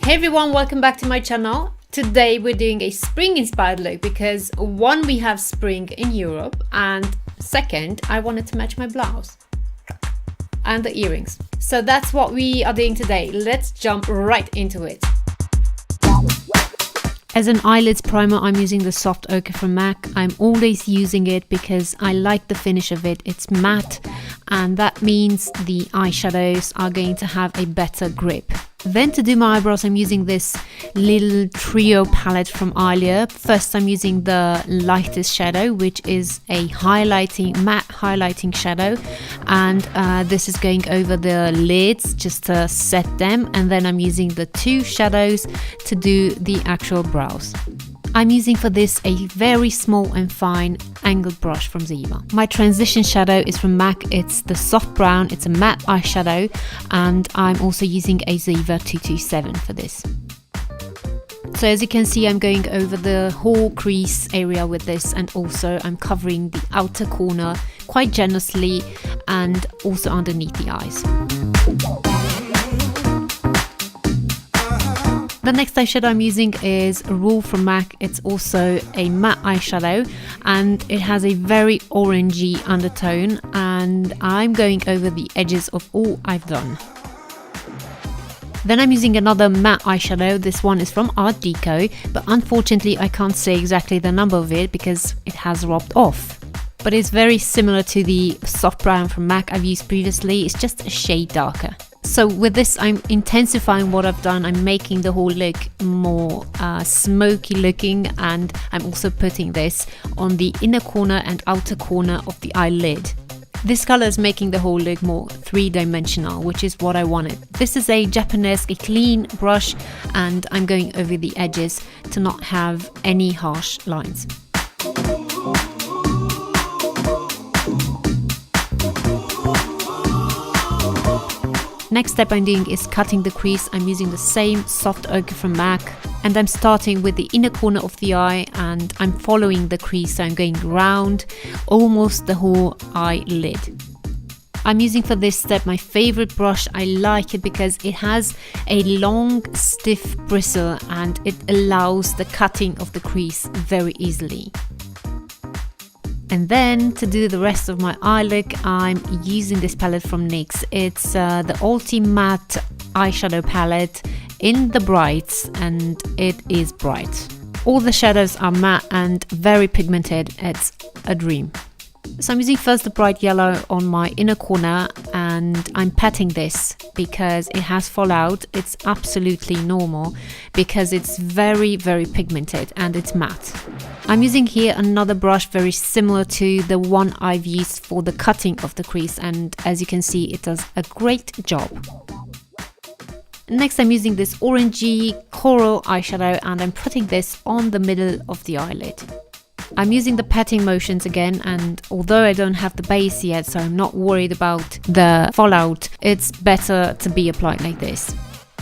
Hey everyone, welcome back to my channel. Today we're doing a spring inspired look because one, we have spring in Europe, and second, I wanted to match my blouse and the earrings. So that's what we are doing today. Let's jump right into it. As an eyelids primer, I'm using the soft ochre from MAC. I'm always using it because I like the finish of it. It's matte, and that means the eyeshadows are going to have a better grip. Then to do my eyebrows, I'm using this little trio palette from ILINCA. First, I'm using the lightest shadow, which is a matte highlighting shadow. And this is going over the lids just to set them. And then I'm using the two shadows to do the actual brows. I'm using for this a very small and fine angled brush from Ziva. My transition shadow is from MAC. It's the soft brown. It's a matte eyeshadow, and I'm also using a Ziva 227 for this. So as you can see, I'm going over the whole crease area with this, and also I'm covering the outer corner quite generously and also underneath the eyes. The next eyeshadow I'm using is Rule from MAC. It's also a matte eyeshadow and it has a very orangey undertone, and I'm going over the edges of all I've done. Then I'm using another matte eyeshadow. This one is from Art Deco, but unfortunately I can't say exactly the number of it because it has rubbed off. But it's very similar to the soft brown from MAC I've used previously. It's just a shade darker. So with this, I'm intensifying what I've done. I'm making the whole look more smoky looking, and I'm also putting this on the inner corner and outer corner of the eyelid. This color is making the whole look more three-dimensional, which is what I wanted. This is a Japanese, a clean brush, and I'm going over the edges to not have any harsh lines. Next step I'm doing is cutting the crease. I'm using the same soft ochre from MAC, and I'm starting with the inner corner of the eye and I'm following the crease, so I'm going round almost the whole eyelid. I'm using for this step my favorite brush. I like it because it has a long stiff bristle and it allows the cutting of the crease very easily. And then to do the rest of my eye look, I'm using this palette from NYX. It's the Ulti Matte eyeshadow palette in the brights, and it is bright. All the shadows are matte and very pigmented. It's a dream. So I'm using first the bright yellow on my inner corner, and I'm patting this because it has fallout. It's absolutely normal because it's very pigmented and it's matte. I'm using here another brush very similar to the one I've used for the cutting of the crease, and as you can see, it does a great job. Next, I'm using this orangey coral eyeshadow and I'm putting this on the middle of the eyelid. I'm using the patting motions again, and although I don't have the base yet, so I'm not worried about the fallout, it's better to be applied like this.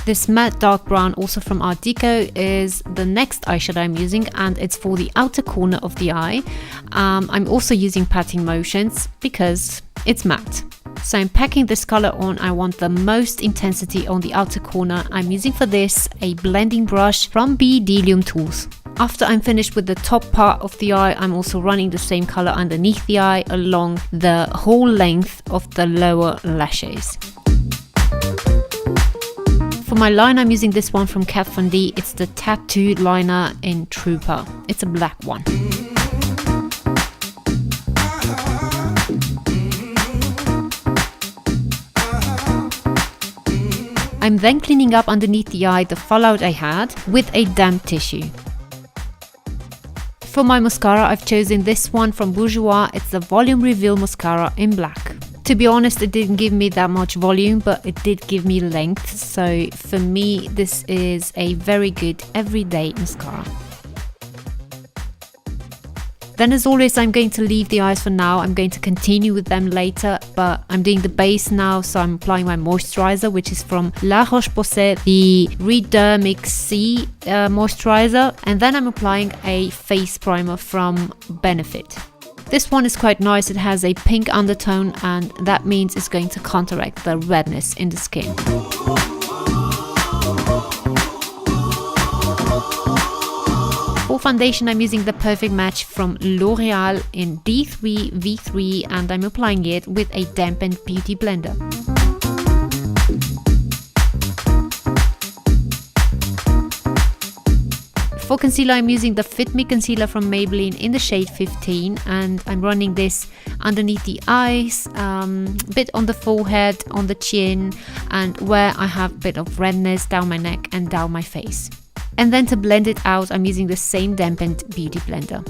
This matte dark brown, also from Art Deco, is the next eyeshadow I'm using, and it's for the outer corner of the eye. I'm also using patting motions because it's matte. So I'm packing this color on. I want the most intensity on the outer corner. I'm using for this a blending brush from Beauties Tools. After I'm finished with the top part of the eye, I'm also running the same color underneath the eye along the whole length of the lower lashes. For my line, I'm using this one from Kat Von D. It's the tattooed liner in Trooper. It's a black one. I'm then cleaning up underneath the eye the fallout I had with a damp tissue. For my mascara, I've chosen this one from Bourjois. It's the Volume Reveal Mascara in black. To be honest, it didn't give me that much volume, but it did give me length. So for me, this is a very good everyday mascara. Then as always, I'm going to leave the eyes for now. I'm going to continue with them later, but I'm doing the base now, so I'm applying my moisturizer, which is from La Roche-Posay, the Redermix C moisturizer, and then I'm applying a face primer from Benefit. This one is quite nice. It has a pink undertone, and that means it's going to counteract the redness in the skin. For foundation, I'm using the Perfect Match from L'Oreal in D3 V3 and I'm applying it with a dampened beauty blender. For concealer, I'm using the Fit Me concealer from Maybelline in the shade 15 and I'm running this underneath the eyes, a bit on the forehead, on the chin, and where I have a bit of redness down my neck and down my face. And then to blend it out, I'm using the same dampened beauty blender.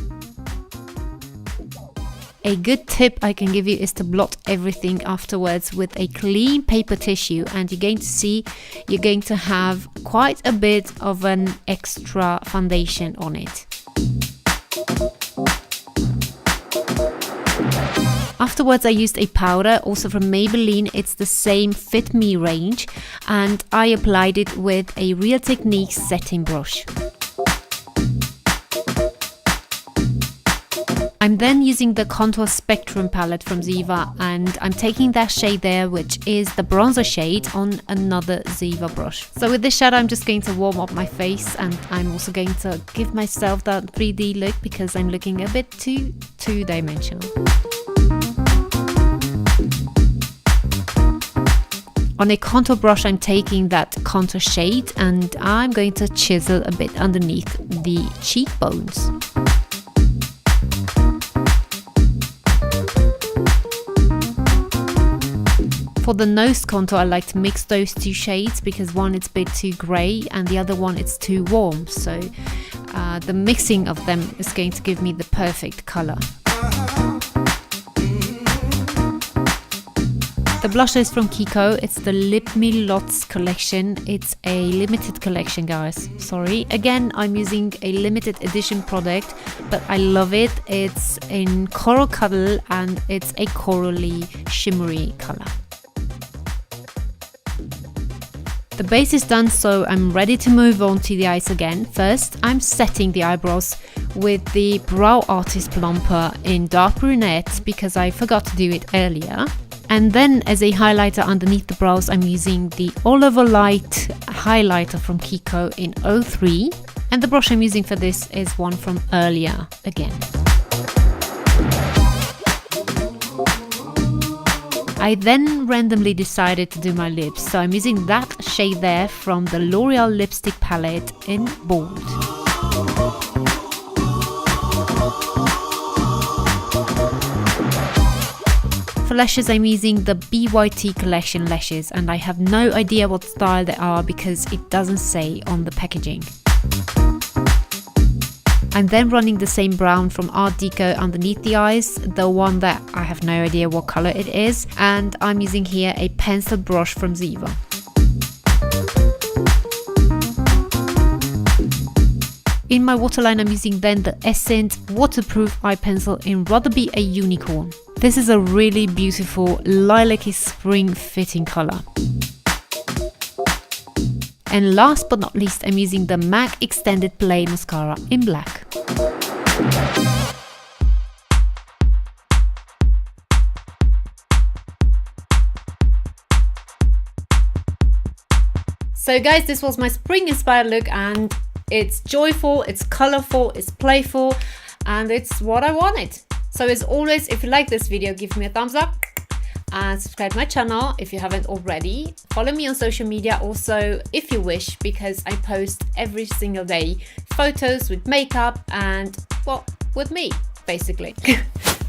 A good tip I can give you is to blot everything afterwards with a clean paper tissue, and you're going to see you're going to have quite a bit of an extra foundation on it. Afterwards, I used a powder, also from Maybelline. It's the same Fit Me range, and I applied it with a Real Techniques setting brush. I'm then using the Contour Spectrum palette from Ziva and I'm taking that shade there, which is the bronzer shade, on another Ziva brush. So with this shadow I'm just going to warm up my face, and I'm also going to give myself that 3D look because I'm looking a bit too two-dimensional. On a contour brush I'm taking that contour shade and I'm going to chisel a bit underneath the cheekbones. For the nose contour, I like to mix those two shades because one it's a bit too grey and the other one it's too warm. So the mixing of them is going to give me the perfect colour. The blusher is from Kiko. It's the Lip Me Lots collection. It's a limited collection, guys. Sorry. Again, I'm using a limited edition product, but I love it. It's in Coral Cuddle and it's a corally shimmery colour. The base is done, so I'm ready to move on to the eyes again. First, I'm setting the eyebrows with the Brow Artist Plumper in dark brunette because I forgot to do it earlier. And then as a highlighter underneath the brows, I'm using the Oliver Light highlighter from Kiko in 03. And the brush I'm using for this is one from earlier again. I then randomly decided to do my lips, so I'm using that shade there from the L'Oreal lipstick palette in Bold. For lashes, I'm using the BYT collection lashes and I have no idea what style they are because it doesn't say on the packaging. I'm then running the same brown from Art Deco underneath the eyes, the one that I have no idea what color it is, and I'm using here a pencil brush from Ziva. In my waterline, I'm using then the Essence waterproof eye pencil in Rather Be a Unicorn. This is a really beautiful lilac-y spring fitting color. And last but not least, I'm using the MAC Extended Play Mascara in black. So guys, this was my spring inspired look and it's joyful, it's colorful, it's playful, and it's what I wanted. So as always, if you like this video, give me a thumbs up and subscribe to my channel if you haven't already. Follow me on social media also if you wish, because I post every single day photos with makeup and, well, with me basically.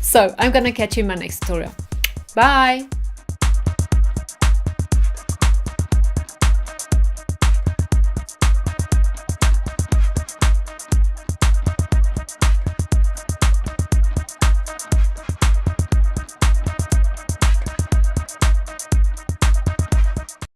So I'm gonna catch you in my next tutorial. Bye!